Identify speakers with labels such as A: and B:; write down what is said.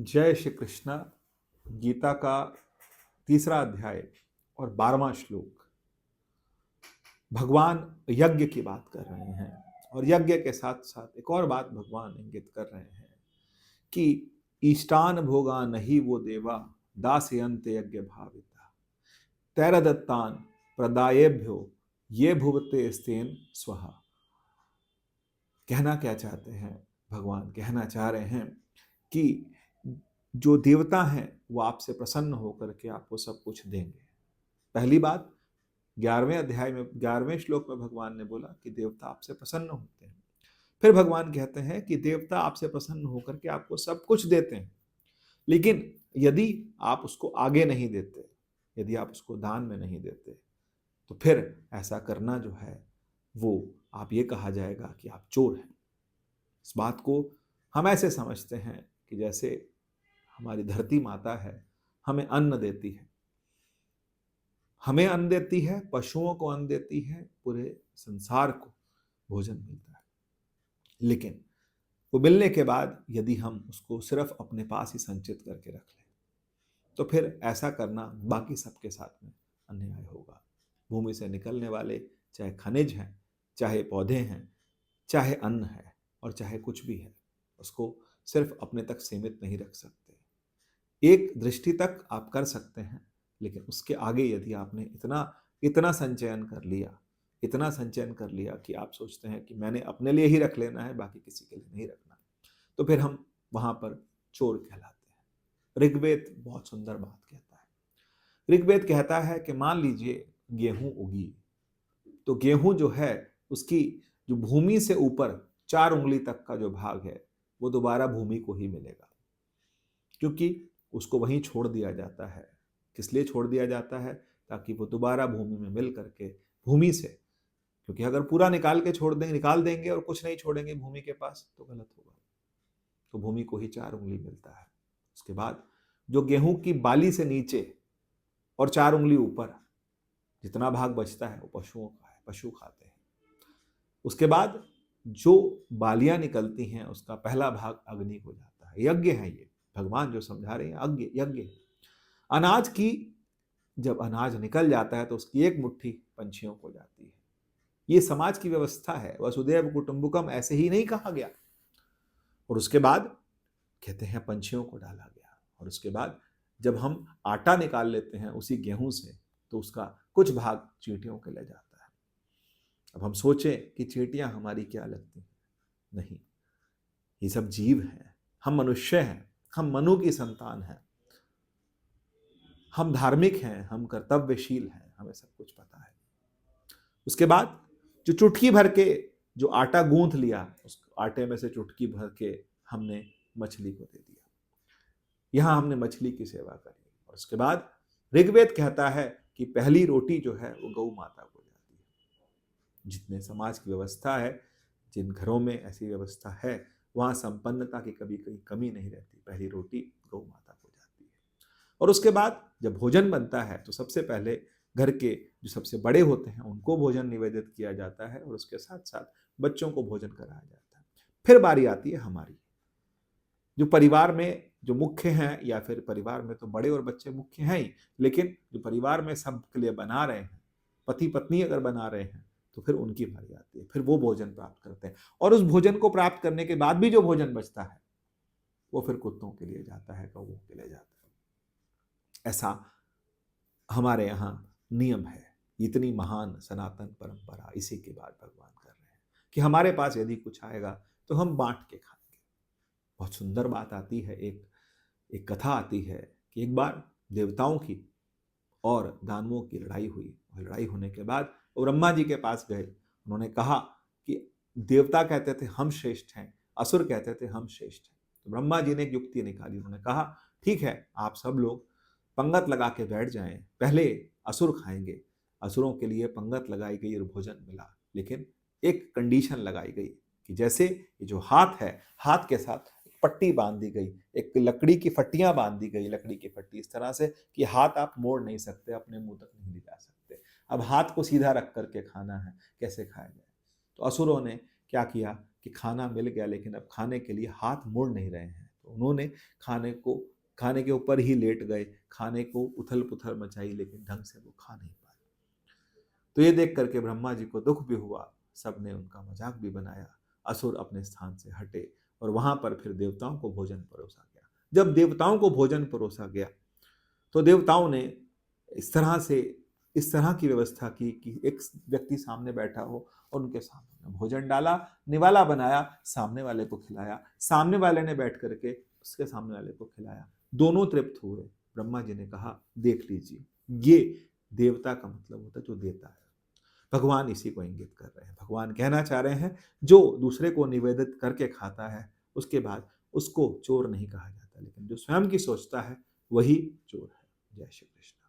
A: जय श्री कृष्णा। गीता का तीसरा अध्याय और 12वां श्लोक। भगवान यज्ञ की बात कर रहे हैं और यज्ञ के साथ साथ एक और बात भगवान इंगित कर रहे हैं कि ईष्टान भोगा नहीं वो देवा दासयन्ते यज्ञ भाविता तैरदत्तान प्रदायेभ्यो ये भुवते स्तेन स्वहा। कहना क्या चाहते हैं? भगवान कहना चाह रहे हैं कि जो देवता हैं वो आपसे प्रसन्न होकर के आपको सब कुछ देंगे। पहली बात, 11वें अध्याय में 11वें श्लोक में भगवान ने बोला कि देवता आपसे प्रसन्न होते हैं। फिर भगवान कहते हैं कि देवता आपसे प्रसन्न होकर के आपको सब कुछ देते हैं, लेकिन यदि आप उसको आगे नहीं देते, यदि आप उसको दान में नहीं देते, तो फिर ऐसा करना जो है वो आप ये कहा जाएगा कि आप चोर हैं। इस बात को हम ऐसे समझते हैं कि जैसे हमारी धरती माता है, हमें अन्न देती है, हमें अन्न देती है, पशुओं को अन्न देती है, पूरे संसार को भोजन मिलता है, लेकिन वो मिलने के बाद यदि हम उसको सिर्फ अपने पास ही संचित करके रख लें तो फिर ऐसा करना बाकी सबके साथ में अन्याय होगा। भूमि से निकलने वाले चाहे खनिज हैं, चाहे पौधे हैं, चाहे अन्न है और चाहे कुछ भी है, उसको सिर्फ अपने तक सीमित नहीं रख सकते। एक दृष्टि तक आप कर सकते हैं, लेकिन उसके आगे यदि आपने इतना इतना संचयन कर लिया, इतना संचयन कर लिया कि आप सोचते हैं कि मैंने अपने लिए ही रख लेना है, बाकी किसी के लिए नहीं रखना, तो फिर हम वहां पर चोर कहलाते हैं। ऋग्वेद बहुत सुंदर बात कहता है। ऋग्वेद कहता है कि मान लीजिए गेहूं उगी, तो गेहूं जो है उसकी जो भूमि से ऊपर 4 उंगली तक का जो भाग है वो दोबारा भूमि को ही मिलेगा, क्योंकि उसको वहीं छोड़ दिया जाता है। किस लिए छोड़ दिया जाता है? ताकि वो दोबारा भूमि में मिल करके भूमि से, क्योंकि अगर पूरा निकाल देंगे और कुछ नहीं छोड़ेंगे भूमि के पास तो गलत होगा। तो भूमि को ही 4 उंगली मिलता है। उसके बाद जो गेहूं की बाली से नीचे और 4 उंगली ऊपर जितना भाग बचता है वो पशुओं का है, पशु खाते हैं। उसके बाद जो बालियां निकलती हैं उसका पहला भाग अग्नि को जाता है। यज्ञ है ये, भगवान जो समझा रहे हैं यज्ञ है। अनाज की जब अनाज निकल जाता है तो उसकी एक मुट्ठी पंछियों को जाती है। ये समाज की व्यवस्था है। वसुधैव कुटुंबकम ऐसे ही नहीं कहा गया। और उसके बाद कहते हैं पंछियों को डाला गया। और उसके बाद जब हम आटा निकाल लेते हैं उसी गेहूं से, तो उसका कुछ भाग चींटियों के ले जाता है। अब हम सोचें कि चींटियां हमारी क्या लगती हैं? नहीं, ये सब जीव हैं। हम मनुष्य हैं, हम मनु की संतान हैं, हम धार्मिक हैं, हम कर्तव्यशील हैं, हमें सब कुछ पता है। उसके बाद जो चुटकी भर के जो आटा गूंथ लिया, उस आटे में से चुटकी भर के हमने मछली को दे दिया। यहां हमने मछली की सेवा करी। और उसके बाद ऋग्वेद कहता है कि पहली रोटी जो है वो गौ माता को जाती है। जितने समाज की व्यवस्था है, जिन घरों में ऐसी व्यवस्था है, वहां संपन्नता की कभी कहीं कमी नहीं रहती। पहली रोटी गौ माता को जाती है। और उसके बाद जब भोजन बनता है तो सबसे पहले घर के जो सबसे बड़े होते हैं उनको भोजन निवेदित किया जाता है और उसके साथ साथ बच्चों को भोजन कराया जाता है। फिर बारी आती है हमारी, जो परिवार में जो मुख्य हैं, या फिर परिवार में तो बड़े और बच्चे मुख्य हैं ही, लेकिन जो परिवार में सबके लिए बना रहे हैं, पति पत्नी अगर बना रहे हैं, तो फिर उनकी बारी आती है। फिर वो भोजन प्राप्त करते हैं और उस भोजन को प्राप्त करने के बाद भी जो भोजन बचता है वो फिर कुत्तों के लिए जाता है, कौवों के लिए जाता है। ऐसा हमारे यहाँ नियम है। इतनी महान सनातन परंपरा, इसी के बाद भगवान कर रहे हैं कि हमारे पास यदि कुछ आएगा तो हम बांट के खाएंगे। बहुत सुंदर बात आती है, एक कथा आती है कि एक बार देवताओं की और दानवों की लड़ाई हुई। और लड़ाई होने के बाद वो ब्रह्मा जी के पास गए। उन्होंने कहा कि देवता कहते थे हम श्रेष्ठ हैं, असुर कहते थे हम श्रेष्ठ हैं। तो ब्रह्मा जी ने एक युक्ति निकाली। उन्होंने कहा ठीक है, आप सब लोग पंगत लगा के बैठ जाएं, पहले असुर खाएंगे। असुरों के लिए पंगत लगाई गई और भोजन मिला, लेकिन एक कंडीशन लगाई गई कि जैसे ये जो हाथ है, हाथ के साथ पट्टी बांध दी गई, एक लकड़ी की फट्टियां बांध दी गई, लकड़ी की फट्टी इस तरह से कि हाथ आप मोड़ नहीं सकते, अपने मुंह तक नहीं ले जा सकते। अब हाथ को सीधा रख करके खाना है, कैसे खाया जाए? तो असुरों ने क्या किया कि खाना मिल गया, लेकिन अब खाने के लिए हाथ मोड़ नहीं रहे हैं। तो उन्होंने खाने के ऊपर ही लेट गए, खाने को उथल पुथल मचाई, लेकिन ढंग से वो खा नहीं पाए। तो ये देख करके ब्रह्मा जी को दुख भी हुआ, सबने उनका मजाक भी बनाया। असुर अपने स्थान से हटे और वहां पर फिर देवताओं को भोजन परोसा गया। जब देवताओं को भोजन परोसा गया तो देवताओं ने इस तरह की व्यवस्था की कि एक व्यक्ति सामने बैठा हो और उनके सामने भोजन डाला, निवाला बनाया, सामने वाले को खिलाया, सामने वाले ने बैठ करके उसके सामने वाले को खिलाया, दोनों तृप्त हुए। ब्रह्मा जी ने कहा, देख लीजिए, ये देवता का मतलब होता है जो देता है। भगवान इसी को इंगित कर रहे हैं। भगवान कहना चाह रहे हैं, जो दूसरे को निवेदित करके खाता है उसके बाद उसको चोर नहीं कहा जाता, लेकिन जो स्वयं की सोचता है वही चोर है। जय श्री कृष्ण।